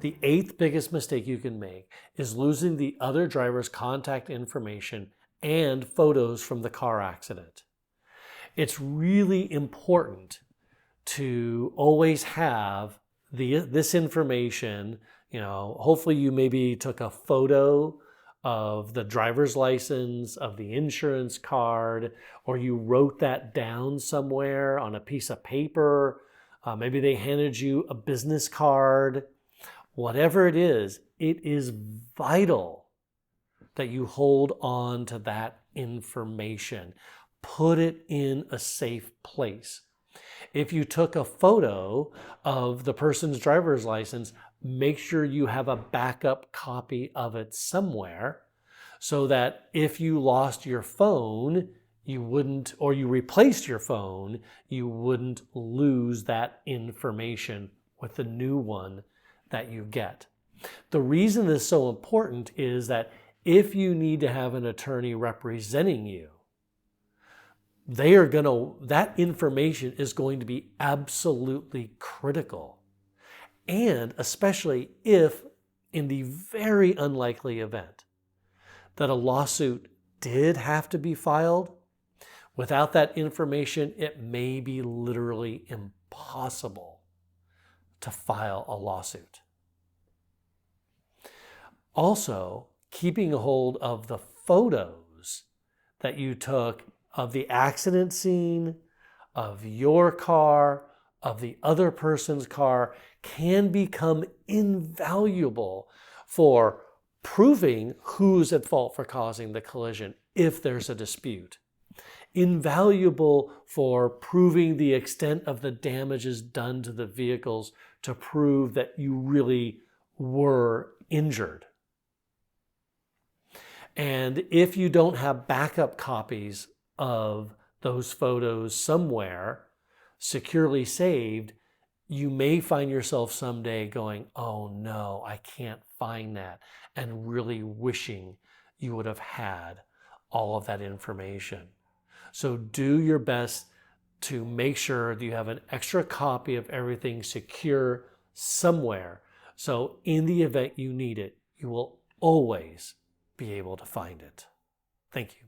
The eighth biggest mistake you can make is losing the other driver's contact information and photos from the car accident. It's really important to always have this information. Hopefully you maybe took a photo of the driver's license, of the insurance card, or you wrote that down somewhere on a piece of paper. Maybe they handed you a business card. Whatever it is vital that you hold on to that information. Put it in a safe place. If you took a photo of the person's driver's license, make sure you have a backup copy of it somewhere so that if you lost your phone, or you replaced your phone, you wouldn't lose that information with the new one that you get. The reason this is so important is that if you need to have an attorney representing you, that information is going to be absolutely critical. And especially if, in the very unlikely event that a lawsuit did have to be filed, without that information, it may be literally impossible to file a lawsuit. Also, keeping a hold of the photos that you took of the accident scene, of your car, of the other person's car, can become invaluable for proving who's at fault for causing the collision if there's a dispute. Invaluable for proving the extent of the damages done to the vehicles to prove that you really were injured. And if you don't have backup copies of those photos somewhere securely saved, you may find yourself someday going, oh no, I can't find that, and really wishing you would have had all of that information. So do your best to make sure that you have an extra copy of everything secure somewhere. So in the event you need it, you will always be able to find it. Thank you.